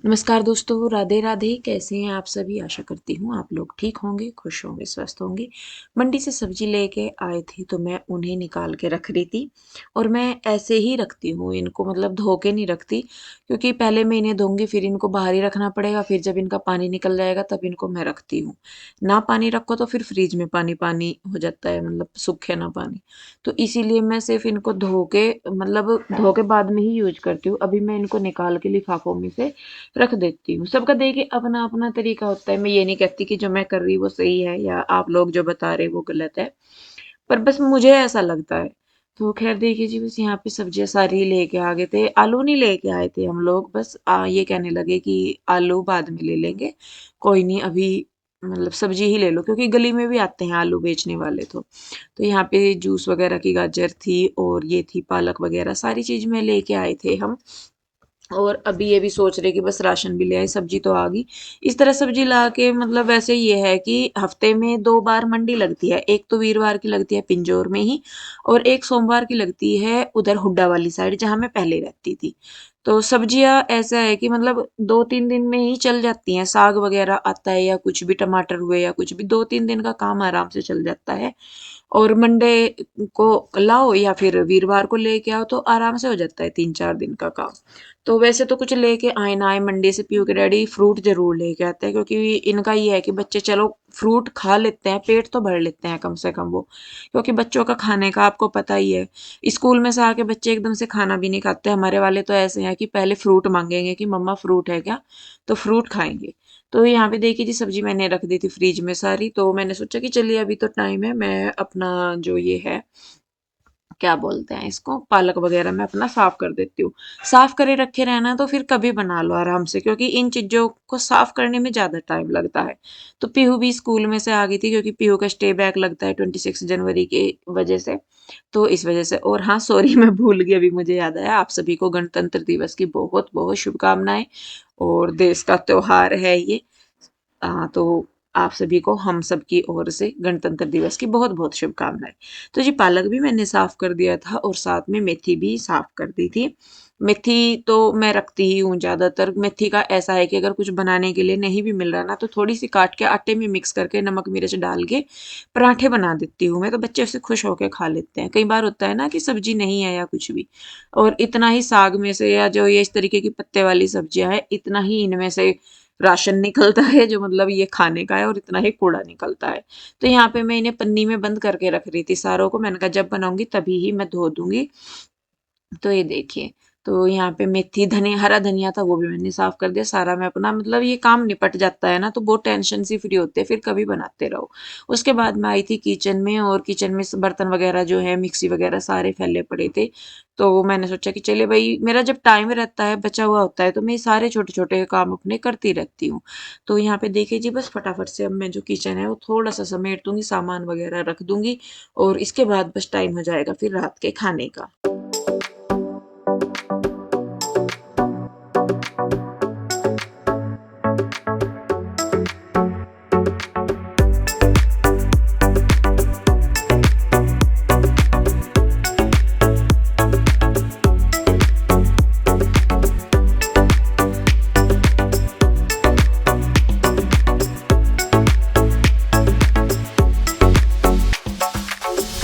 नमस्कार दोस्तों, राधे राधे। कैसे हैं आप सभी? आशा करती हूँ आप लोग ठीक होंगे, खुश होंगे, स्वस्थ होंगे। मंडी से सब्जी लेके आए थे तो मैं उन्हें निकाल के रख रही थी। और मैं ऐसे ही रखती हूँ इनको, मतलब धो के नहीं रखती, क्योंकि पहले मैं इन्हें धोंगी फिर इनको बाहर ही रखना पड़ेगा, फिर जब इनका पानी निकल जाएगा तब इनको मैं रखती हूँ। ना पानी रखो तो फिर फ्रिज में पानी पानी हो जाता है, मतलब सूखे ना पानी। तो इसीलिए मैं सिर्फ इनको धो के, मतलब धो के बाद में ही यूज करती हूँ। अभी मैं इनको निकाल के लिफाफों में से रख देती हूँ। सबका देखिए अपना अपना तरीका होता है। मैं ये नहीं कहती कि जो मैं कर रही वो सही है या आप लोग जो बता रहे वो गलत है, पर बस मुझे ऐसा लगता है। तो खैर देखिए जी, बस यहाँ पे सब्जियां सारी लेके आ गए थे। आलू नहीं लेके आए थे हम लोग, बस ये कहने लगे कि आलू बाद में ले लेंगे, कोई नहीं अभी मतलब सब्जी ही ले लो, क्योंकि गली में भी आते हैं आलू बेचने वाले। तो यहाँ पे जूस वगैरह की गाजर थी और ये थी पालक वगैरह, सारी चीज में लेके आए थे हम। और अभी ये भी सोच रहे कि बस राशन भी ले आए, सब्जी तो आ गई। इस तरह सब्जी ला के, मतलब वैसे ये है कि हफ्ते में 2 बार मंडी लगती है। एक तो वीरवार की लगती है पिंजौर में ही, और एक सोमवार की लगती है उधर हुड्डा वाली साइड जहाँ मैं पहले रहती थी। तो सब्जियां ऐसा है कि मतलब 2-3 दिन में ही चल जाती हैं। साग वगैरह आता है या कुछ भी, टमाटर हुए या कुछ भी, 2-3 दिन का काम आराम से चल जाता है। और मंडे को लाओ या फिर वीरवार को लेके आओ तो आराम से हो जाता है 3-4 दिन का काम। तो वैसे तो कुछ लेके आए ना आए, मंडी से पीयू के डैडी फ्रूट जरूर लेके आते हैं, क्योंकि इनका ये है कि बच्चे चलो फ्रूट खा लेते हैं, पेट तो भर लेते हैं कम से कम वो। क्योंकि बच्चों का खाने का आपको पता ही है, स्कूल में से आके बच्चे एकदम से खाना भी नहीं खाते। हमारे वाले तो ऐसे हैं कि पहले फ्रूट मांगेंगे कि मम्मा फ्रूट है क्या, तो फ्रूट खाएंगे। तो यहाँ पे देखी थी सब्जी मैंने रख दी थी फ्रिज में सारी, तो मैंने सोचा कि चलिए अभी तो टाइम है, मैं अपना जो ये है क्या बोलते हैं इसको, पालक वगैरह मैं अपना साफ कर देती हूँ। साफ करे रखे रहना तो फिर कभी बना लो आराम से, क्योंकि इन चीजों को साफ करने में ज्यादा टाइम लगता है। तो पीहू भी स्कूल में से आ गई थी, क्योंकि पीहू का स्टे बैक लगता है 26 जनवरी की वजह से। तो इस वजह से, और हाँ सॉरी मैं भूल गई, अभी मुझे याद आया, आप सभी को गणतंत्र दिवस की बहुत बहुत शुभकामनाएं। और देश का त्योहार है ये। तो आप सभी को हम सब की ओर से गणतंत्र दिवस की बहुत बहुत शुभकामनाएं। तो जी पालक भी मैंने साफ कर दिया था और साथ में मेथी भी साफ कर दी थी। मेथी तो मैं रखती ही हूँ ज्यादातर। मेथी का ऐसा है कि अगर कुछ बनाने के लिए नहीं भी मिल रहा ना, तो थोड़ी सी काट के आटे में मिक्स करके नमक मिर्च डाल के पराठे बना देती हूँ मैं, तो बच्चे उसे खुश होकर खा लेते हैं। कई बार होता है ना कि सब्जी नहीं है या कुछ भी, और इतना ही साग में से या जो ये इस तरीके की पत्ते वाली सब्जियां हैं, इतना ही इनमें से राशन निकलता है जो मतलब ये खाने का है, और इतना ही कूड़ा निकलता है। तो यहाँ पे मैं इन्हें पन्नी में बंद करके रख रही थी सारों को। मैंने कहा जब बनाऊंगी तभी ही मैं धो दूंगी। तो ये देखिए, तो यहाँ पे मेथी, धनिया, हरा धनिया था वो भी मैंने साफ कर दिया सारा। मैं अपना मतलब ये काम निपट जाता है ना, तो बहुत टेंशन सी फ्री होते हैं, फिर कभी बनाते रहो। उसके बाद मैं आई थी किचन में, और किचन में बर्तन वगैरह जो है, मिक्सी वगैरह सारे फैले पड़े थे। तो मैंने सोचा कि चले भाई, मेरा जब टाइम रहता है बचा हुआ होता है तो मैं सारे छोटे छोटे काम अपने करती रहती हूँ। तो यहाँ पे देखिए जी, बस फटाफट से अब मैं जो किचन है वो थोड़ा सा समेट दूंगी, सामान वगैरह रख दूंगी, और इसके बाद बस टाइम हो जाएगा फिर रात के खाने का।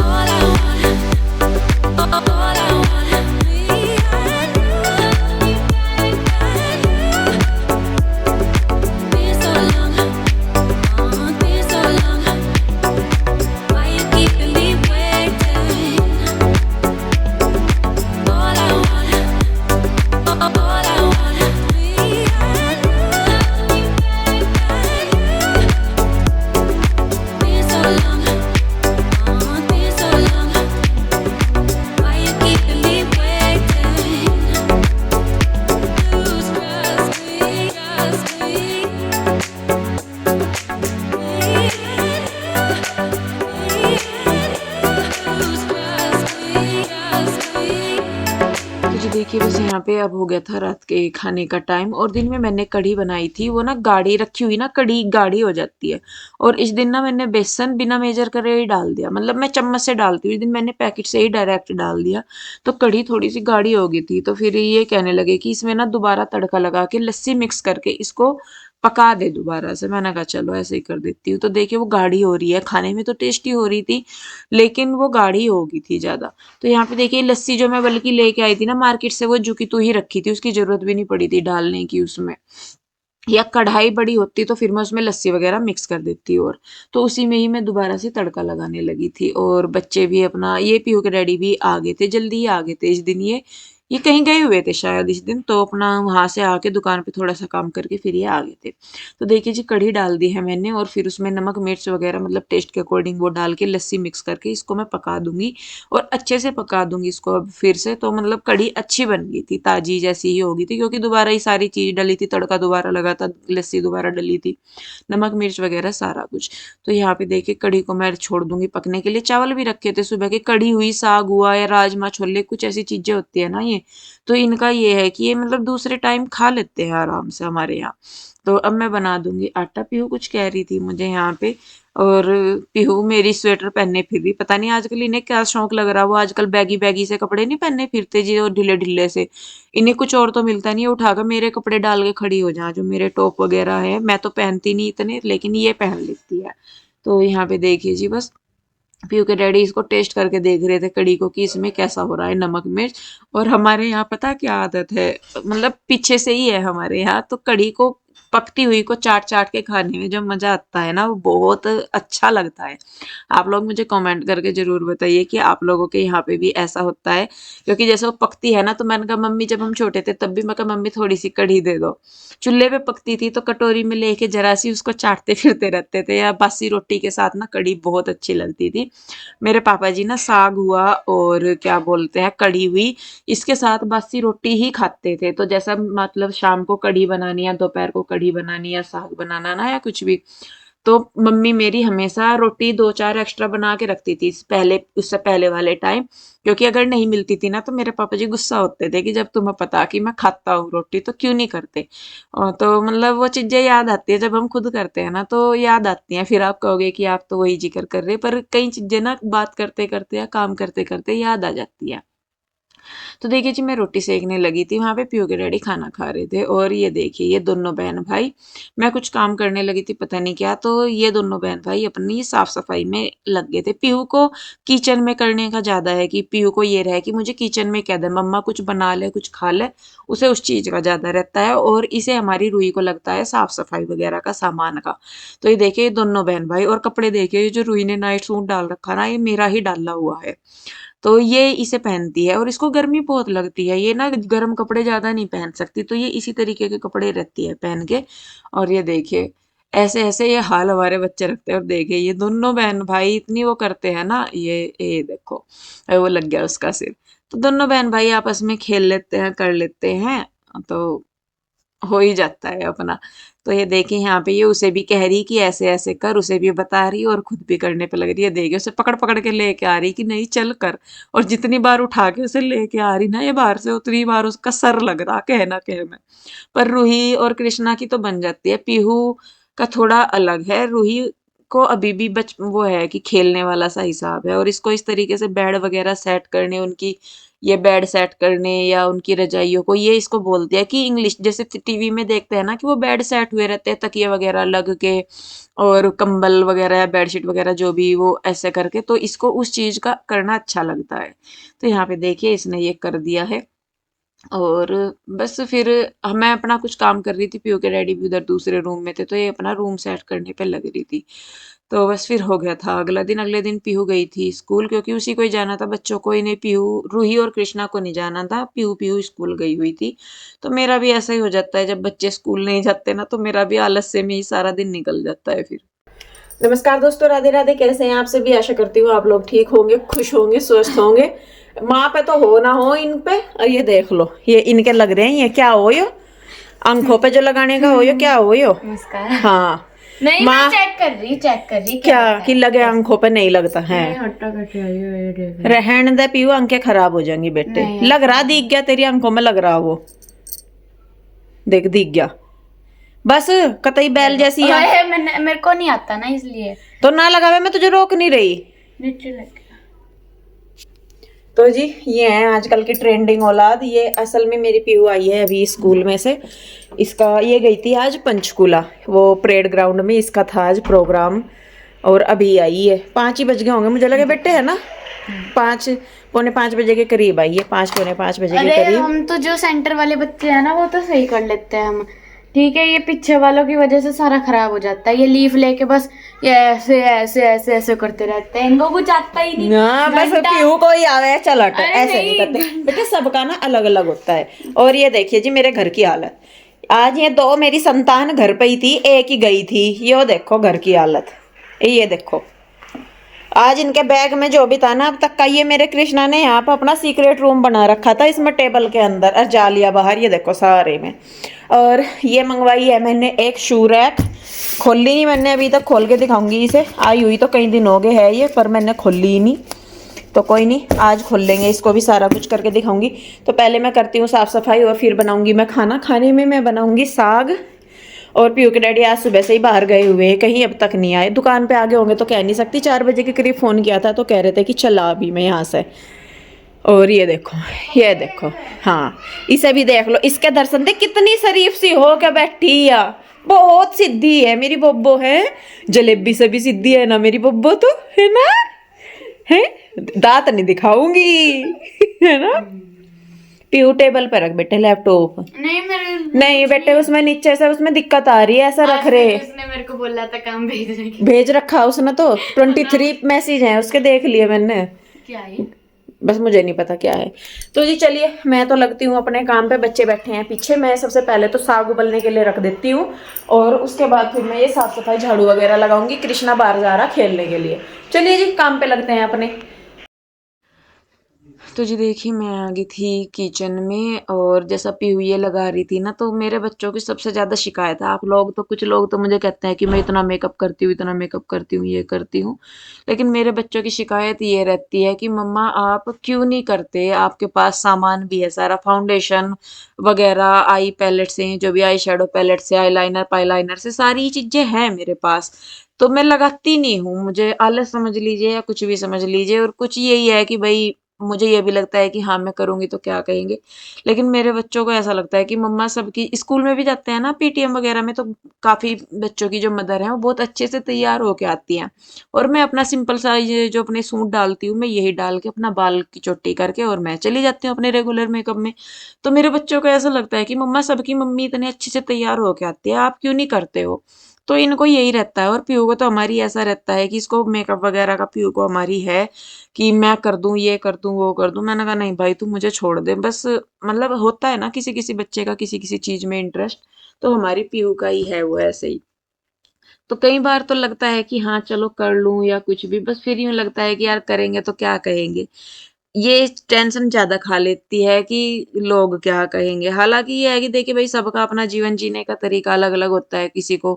All I want, all I wanna be. यहाँ पे अब हो गया था रात के खाने का टाइम और दिन में मैंने कढ़ी बनाई थी। वो ना गाढ़ी रखी हुई ना, कढ़ी गाढ़ी हो जाती है। और इस दिन ना मैंने बेसन बिना मेजर करे ही डाल दिया, मतलब मैं चम्मच से डालती हूँ, इस दिन मैंने पैकेट से ही डायरेक्ट डाल दिया। तो कढ़ी थोड़ी सी गाढ़ी हो गई थी। तो फिर ये कहने लगे कि इसमें ना दोबारा तड़का लगा के लस्सी मिक्स करके इसको पका दे दोबारा से। मैंने कहा चलो ऐसे ही कर देती हूँ। तो देखिए वो गाढ़ी हो रही है, खाने में तो टेस्टी हो रही थी लेकिन वो गाढ़ी हो गई थी ज्यादा। तो यहाँ पे देखिए लस्सी जो मैं बल्कि लेके आई थी ना मार्केट से, वो जुकी तू ही रखी थी, उसकी जरूरत भी नहीं पड़ी थी डालने की उसमें। या कढ़ाई बड़ी होती तो फिर मैं उसमें लस्सी वगैरह मिक्स कर देती। और तो उसी में ही मैं दोबारा से तड़का लगाने लगी थी। और बच्चे भी अपना, ये पीहू के डैडी भी आ गए थे, जल्दी ही आ गए थे इस दिन। ये कहीं गए हुए थे शायद इस दिन, तो अपना वहां से आके दुकान पे थोड़ा सा काम करके फिर ये आ गए थे। तो देखिए जी कढ़ी डाल दी है मैंने और फिर उसमें नमक मिर्च वगैरह मतलब टेस्ट के अकॉर्डिंग वो डाल के लस्सी मिक्स करके इसको मैं पका दूंगी। और अच्छे से पका दूंगी इसको अब फिर से। तो मतलब कढ़ी अच्छी बन गई थी, ताजी जैसी ही होगी थी, क्योंकि दोबारा ही सारी चीज डली थी, तड़का दोबारा लगा था, लस्सी दोबारा डली थी, नमक मिर्च वगैरह सारा कुछ। तो यहाँ पे देखिए कढ़ी को मैं छोड़ दूंगी पकने के लिए। चावल भी रखे थे सुबह के, कढ़ी हुई, साग हुआ या राजमा छोले, कुछ ऐसी चीजें होती है ना ये। तो इनका ये है कि ये मतलब दूसरे टाइम खा लेते हैं आराम से हमारे यहाँ। तो अब मैं बना दूंगी आटा। पीहू कुछ कह रही थी मुझे यहाँ पे। और पीहू मेरी स्वेटर पहनने फिर रही, पता नहीं आजकल इन्हें क्या शौक लग रहा है। वो आजकल बैगी बैगी से कपड़े नहीं पहनने फिरते जी, और ढीले ढीले से। इन्हें कुछ और तो मिलता नहीं है, उठाकर मेरे कपड़े डाल के खड़ी हो जा, जो मेरे टॉप वगैरह है। मैं तो पहनती नहीं इतने, लेकिन ये पहन लेती है। तो यहाँ पे देखिए जी बस पीयू के डैडी इसको टेस्ट करके देख रहे थे कड़ी को कि इसमें कैसा हो रहा है नमक मिर्च। और हमारे यहाँ पता क्या आदत है, मतलब पीछे से ही है हमारे यहाँ, तो कड़ी को पकती हुई को चाट चाट के खाने में जो मजा आता है ना, वो बहुत अच्छा लगता है। आप लोग मुझे कमेंट करके जरूर बताइए कि आप लोगों के यहाँ पे भी ऐसा होता है। क्योंकि जैसे वो पकती है ना, तो मैंने कहा मम्मी, जब हम छोटे थे तब भी मैं कहा मम्मी थोड़ी सी कढ़ी दे दो। चूल्हे पे पकती थी तो कटोरी में लेके जरा सी उसको चाटते फिरते रहते थे। या बासी रोटी के साथ ना कढ़ी बहुत अच्छी लगती थी। मेरे पापा जी ना साग हुआ और क्या बोलते हैं कढ़ी हुई, इसके साथ बासी रोटी ही खाते थे। तो जैसा मतलब शाम को कढ़ी बनानी या दोपहर को कढ़ी बनानी या साग बनाना ना या कुछ भी, तो मम्मी मेरी हमेशा रोटी दो चार एक्स्ट्रा बना के रखती थी पहले, उससे पहले वाले टाइम। क्योंकि अगर नहीं मिलती थी ना, तो मेरे पापा जी गुस्सा होते थे कि जब तुम्हें पता कि मैं खाता हूँ रोटी तो क्यों नहीं करते। तो मतलब वो चीजें याद आती है, जब हम खुद करते हैं ना तो याद आती हैं। फिर आप कहोगे कि आप तो वही जिक्र कर रहे, पर कई चीजें ना बात करते करते या काम करते करते याद आ जाती है। तो देखिए जी मैं रोटी सेकने लगी थी, वहां पे पीयू के डैडी खाना खा रहे थे। और ये देखिए ये दोनों बहन भाई, मैं कुछ काम करने लगी थी पता नहीं क्या, तो ये दोनों बहन भाई अपनी साफ सफाई में लग गए थे। पीहू को किचन में करने का ज्यादा है, कि पीहू को ये रहे कि मुझे किचन में कह दे मम्मा, कुछ बना ले कुछ खा ले, उसे उस चीज का ज्यादा रहता है। और इसे हमारी रूही को लगता है साफ सफाई वगैरह का, सामान का। तो ये देखिए ये दोनों बहन भाई, और कपड़े देखिए, ये जो रूही ने नाइट सूट डाल रखा ना, ये मेरा ही डाला हुआ है। तो ये इसे पहनती है और इसको गर्मी बहुत लगती है, ये ना गर्म कपड़े ज्यादा नहीं पहन सकती, तो ये इसी तरीके के कपड़े रहती है पहन के। और ये देखिए ऐसे ऐसे ये हाल हमारे बच्चे रखते हैं। और देखिए ये दोनों बहन भाई इतनी वो करते हैं ना, ये देखो वो लग गया उसका सिर। तो दोनों बहन भाई आपस में खेल लेते हैं, कर लेते हैं, तो हो ही जाता है अपना। तो ये देखिए यहाँ पे ये उसे भी कह रही कि ऐसे ऐसे कर, उसे भी बता रही और खुद भी करने पे लग रही है। देखिए उसे पकड़ पकड़ के लेके आ रही कि नहीं चल कर। और जितनी बार उठा के उसे लेके आ रही ना ये बाहर से, उतनी बार उसका सर लग रहा कहना कह में। पर रूही और कृष्णा की तो बन जाती है, पीहू का थोड़ा अलग है। रूही को अभी भी बच वो है कि खेलने वाला सा हिसाब है, और इसको इस तरीके से बेड वगैरह सेट करने, उनकी ये बेड सेट करने या उनकी रजाइयों को, ये इसको बोलते हैं कि इंग्लिश, जैसे टीवी में देखते हैं ना कि वो बेड सेट हुए रहते हैं तकिए वगैरह लग के, और कंबल वगैरह या बेडशीट वगैरह जो भी वो ऐसे करके, तो इसको उस चीज का करना अच्छा लगता है। तो यहाँ पे देखिए इसने ये कर दिया है। और बस फिर मैं अपना कुछ काम कर रही थी, पीयू के डैडी भी उधर दूसरे रूम में थे, तो ये अपना रूम सेट करने पे लग रही थी। तो बस फिर हो गया था अगले दिन पीहू गई थी स्कूल, क्योंकि उसी को ही जाना था बच्चों को, इन्हें पीहू, रूही और कृष्णा को नहीं जाना था। पीहू पीहू स्कूल गई हुई थी। तो मेरा भी ऐसा ही हो जाता है, जब बच्चे स्कूल नहीं जाते ना, तो मेरा भी आलस्य में ही सारा दिन निकल जाता है फिर। नमस्कार दोस्तों, राधे राधे, कैसे हैं आप सभी? आशा करती हूँ आप लोग ठीक होंगे, खुश होंगे, स्वस्थ होंगे। माँ पे तो हो ना हो इन पे। और ये देख लो, ये इनके लग रहे हैं, ये क्या हो यो, आंखों पे जो लगाने का हो यो, क्या हो यो? नमस्कार। हाँ, नहीं, माँ मैं चेक कर रही क्या लगता कि है लगे कैसे। आंखों पे नहीं लगता है। नहीं हट्टा कट्टा ये देख। रहन दे पीयू, आंखें खराब हो जाएंगी बेटे। नहीं लग ऐसा रहा, नहीं दिख गया तेरी आंखों में, लग रहा वो, देख दिख गया। बस कतई बैल देखो, जैसी आ। अरे मैंने मेरे को नहीं आता ना इसलिए। तो ना लगावे, मैं तुझे रोक नहीं रही। नीचे लग गया। तो जी ये है आजकल की ट्रेंडिंग औलाद। ये असल में मेरी पीहू आई है अभी स्कूल में से। इसका ये गई थी आज पंचकूला, वो परेड ग्राउंड में इसका था आज प्रोग्राम। और अभी आई है, 5 ही बज गए होंगे मुझे लगे बेटे, है ना? 5 पौने 5 बजे के करीब आई है, 5 पौने 5 बजे के अरे करीब। हम तो जो सेंटर वाले बच्चे हैं ना वो तो सही कर लेते हैं हम। ठीक है, ये पीछे वालों की वजह से सारा खराब हो जाता है। ये लीफ लेके बस ये ऐसे ऐसे ऐसे ऐसे करते रहते हैं, इनको कुछ आता ही नहीं। हाँ बस घंटा। पीहू को ही आवे चल हट, अरे ऐसे नहीं नहीं करते घंटा। बेटे, सबका ना अलग अलग होता है। और ये देखिए जी मेरे घर की हालत। आज ये 2 मेरी संतान घर पे ही थी, एक ही गई थी। ये देखो घर की हालत, ये देखो। आज इनके बैग में जो भी था ना अब तक का, ये मेरे कृष्णा ने यहाँ पे अपना सीक्रेट रूम बना रखा था इसमें टेबल के अंदर, और जा लिया बाहर, ये देखो सारे में। और ये मंगवाई है मैंने एक शू रैक, खोली नहीं मैंने अभी तक, खोल के दिखाऊंगी इसे। आई हुई तो कई दिन हो गए है ये, पर मैंने खोली ही नहीं। तो कोई नहीं, आज खोल लेंगे इसको भी, सारा कुछ करके दिखाऊंगी। तो पहले मैं करती हूँ साफ सफाई और फिर बनाऊंगी मैं खाना। खाने में मैं बनाऊंगी साग। और पीयू के डैडी आज सुबह से ही बाहर गए हुए हैं, कहीं अब तक नहीं आए। दुकान पे आगे होंगे तो कह नहीं सकती, 4 बजे के करीब फोन किया था तो कह रहे थे कि चला अभी मैं यहाँ से। और ये देखो, ये देखो, हाँ इसे भी देख लो, इसके दर्शन देख कितनी शरीफ सी हो के बैठी है। बहुत सीधी है मेरी बब्बो, है जलेबी से भी सीधी है ना मेरी बब्बो, तो है ना, है। दांत नहीं दिखाऊंगी है ना। पीयू टेबल पे रख बेटे लैपटॉप। नहीं मेरे नहीं बेटे उसमें नीचे से उसमें दिक्कत आ रही है, ऐसा रख आज भी रहे। तो उसने मेरे को बोला था काम भेजने की। भेज रखा उसने तो 23 मैसेज हैं उसके, देख लिए मैंने। क्या है? बस मुझे नहीं पता क्या है। तो जी चलिए मैं तो लगती हूँ अपने काम पे, बच्चे बैठे हैं पीछे। मैं सबसे पहले तो साग उबलने के लिए रख देती हूँ, और उसके बाद फिर मैं ये साफ सफाई झाड़ू वगैरह लगाऊंगी। कृष्णा बाहर जा रहा खेलने के लिए। चलिए जी काम पे लगते हैं अपने। तो जी देखिए मैं आ गई थी किचन में, और जैसा पीहू ये लगा रही थी ना, तो मेरे बच्चों की सबसे ज़्यादा शिकायत है। आप लोग तो, कुछ लोग तो मुझे कहते हैं कि मैं इतना मेकअप करती हूँ, इतना मेकअप करती हूँ, ये करती हूँ। लेकिन मेरे बच्चों की शिकायत ये रहती है कि मम्मा आप क्यों नहीं करते, आपके पास सामान भी है सारा, फाउंडेशन वगैरह, आई पैलेट से, जो भी आई शेडो पैलेट से, आई लाइनर पाईलाइनर से, सारी चीज़ें हैं मेरे पास। तो मैं लगाती नहीं हूँ, मुझे आलस समझ लीजिए या कुछ भी समझ लीजिए। और कुछ यही है कि भाई मुझे ये भी लगता है कि हाँ मैं करूँगी तो क्या कहेंगे। लेकिन मेरे बच्चों को ऐसा लगता है कि मम्मा, सबकी स्कूल में भी जाते हैं ना पीटीएम वगैरह में, तो काफ़ी बच्चों की जो मदर है वो बहुत अच्छे से तैयार होके आती हैं। और मैं अपना सिंपल सा ये जो अपने सूट डालती हूँ, मैं यही डाल के अपना बाल की चोटी करके और मैं चली जाती हूँ अपने रेगुलर मेकअप में। तो मेरे बच्चों को ऐसा लगता है कि मम्मा, सबकी मम्मी इतने अच्छे से तैयार होके आती है, आप क्यों नहीं करते हो। तो इनको यही रहता है। और पीहू को तो हमारी ऐसा रहता है कि इसको मेकअप वगैरह का, पीहू को हमारी है कि मैं कर दूं, ये कर दूं, वो कर दूं। मैंने कहा नहीं भाई तू मुझे छोड़ दे बस। मतलब होता है ना किसी किसी बच्चे का किसी किसी चीज में इंटरेस्ट, तो हमारी पीहू का ही है वो ऐसे ही। तो कई बार तो लगता है कि हाँ चलो कर लूं या कुछ भी, बस फिर यूं लगता है कि यार करेंगे तो क्या कहेंगे। ये टेंशन ज्यादा खा लेती है कि लोग क्या कहेंगे। हालांकि ये है कि देखिए भाई, सबका अपना जीवन जीने का तरीका अलग अलग होता है। किसी को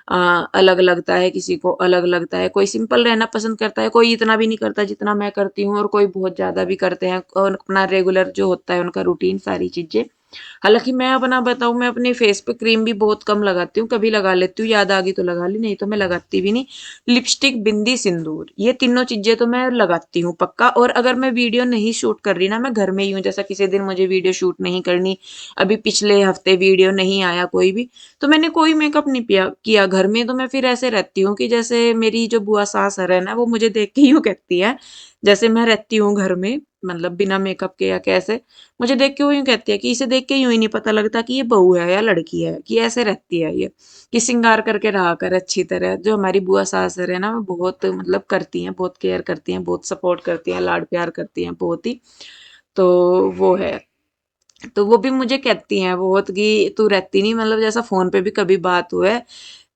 अलग लगता है, किसी को अलग लगता है। कोई सिंपल रहना पसंद करता है, कोई इतना भी नहीं करता जितना मैं करती हूँ, और कोई बहुत ज्यादा भी करते हैं, और अपना रेगुलर जो होता है उनका रूटीन सारी चीजें। हालांकि मैं अपना बताऊं, मैं अपने फेस पे क्रीम भी बहुत कम लगाती हूँ, कभी लगा लेती हूँ, याद आ गई तो लगा ली, नहीं तो मैं लगाती भी नहीं। लिपस्टिक, बिंदी, सिंदूर, ये तीनों चीजें तो मैं लगाती हूँ पक्का। और अगर मैं वीडियो नहीं शूट कर रही ना, मैं घर में ही हूँ, जैसा किसी दिन मुझे वीडियो शूट नहीं करनी, अभी पिछले हफ्ते वीडियो नहीं आया कोई भी, तो मैंने कोई मेकअप नहीं किया घर में। तो मैं फिर ऐसे रहती हूँ कि जैसे मेरी जो बुआ सास है ना, वो मुझे देख के यूँ कहती है, जैसे मैं रहती हूँ घर में, मतलब बिना मेकअप के या कैसे, मुझे देख के वो यूँ कहती है कि इसे देख के यूँ ही नहीं पता लगता कि ये बहू है या लड़की है, कि ऐसे रहती है ये, कि श्रृंगार करके रहा कर अच्छी तरह। जो हमारी बुआ सास है ना, वो बहुत मतलब करती हैं, बहुत केयर करती हैं, बहुत सपोर्ट करती हैं, लाड प्यार करती हैं बहुत ही। तो वो है। तो वो भी मुझे कहती हैं बहुत कि तू रहती नहीं, मतलब जैसा फोन पे भी कभी बात हुआ है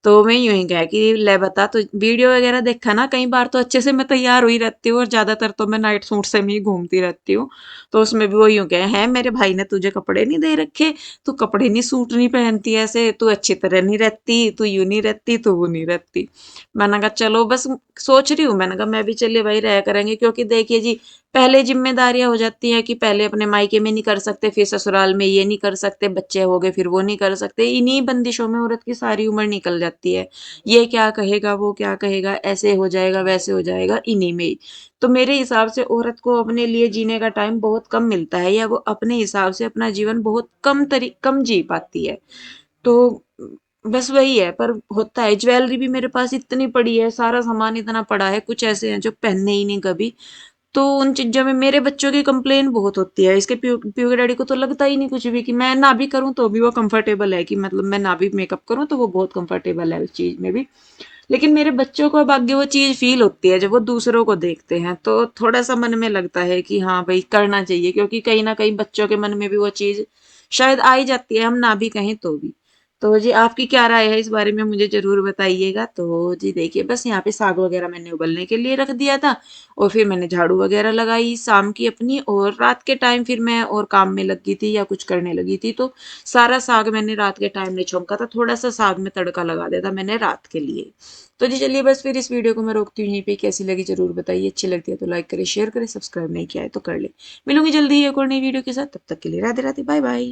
तो मैं यूं ही कहा कि ले बता, तो वीडियो वगैरह देखा ना कई बार, तो अच्छे से मैं तैयार हुई रहती हूँ और ज्यादातर तो मैं नाइट सूट से में ही घूमती रहती हूँ। तो उसमें भी वो यूं कहे, है मेरे भाई ने तुझे कपड़े नहीं दे रखे, तू कपड़े नहीं, सूट नहीं पहनती, ऐसे तू अच्छी तरह नहीं रहती, तू यूं नहीं रहती, तू वो नहीं रहती। मैंने कहा चलो बस सोच रही हूँ, मैंने कहा मैं भी चलिए भाई रहा करेंगे, क्योंकि देखिए जी पहले जिम्मेदारियां हो जाती हैं कि पहले अपने मायके में नहीं कर सकते, फिर ससुराल में ये नहीं कर सकते, बच्चे हो गए फिर वो नहीं कर सकते, इन्हीं बंदिशों में औरत की सारी उम्र निकल जाती है। ये क्या कहेगा, वो क्या कहेगा, ऐसे हो जाएगा, वैसे हो जाएगा, इन्हीं में ही। तो मेरे हिसाब से औरत को अपने लिए जीने का टाइम बहुत कम मिलता है, या वो अपने हिसाब से अपना जीवन बहुत कम जी पाती है। तो बस वही है, पर होता है। ज्वेलरी भी मेरे पास इतनी पड़ी है, सारा सामान इतना पड़ा है, कुछ ऐसे हैं जो पहनने ही नहीं कभी। तो उन चीजों में मेरे बच्चों की कंप्लेन बहुत होती है, इसके प्यू प्यू के डैडी को तो लगता ही नहीं कुछ भी, कि मैं ना भी करूं तो भी वो कंफर्टेबल है, कि मतलब मैं ना भी मेकअप करूं तो वो बहुत कंफर्टेबल है उस चीज में भी। लेकिन मेरे बच्चों को अब आगे वो चीज फील होती है जब वो दूसरों को देखते हैं, तो थोड़ा सा मन में लगता है कि हाँ भाई करना चाहिए, क्योंकि कहीं ना कहीं बच्चों के मन में भी वो चीज शायद आ ही जाती है, हम ना भी कहें तो भी। तो जी आपकी क्या राय है इस बारे में, मुझे जरूर बताइएगा। तो जी देखिए बस यहाँ पे साग वगैरह मैंने उबलने के लिए रख दिया था, और फिर मैंने झाड़ू वगैरह लगाई शाम की अपनी, और रात के टाइम फिर मैं और काम में लगी थी या कुछ करने लगी थी, तो सारा साग मैंने रात के टाइम में छौंका था, थोड़ा सा साग में तड़का लगा दिया था मैंने रात के लिए। तो जी चलिए बस फिर इस वीडियो को मैं रोकती हूँ यहीं पे, कैसी लगी जरूर बताइए, अच्छी लगती है तो लाइक करें, शेयर करें, सब्सक्राइब नहीं किया है तो कर ले। मिलूंगी जल्दी ही एक और नई वीडियो के साथ, तब तक के लिए राधे राधे, बाय बाय।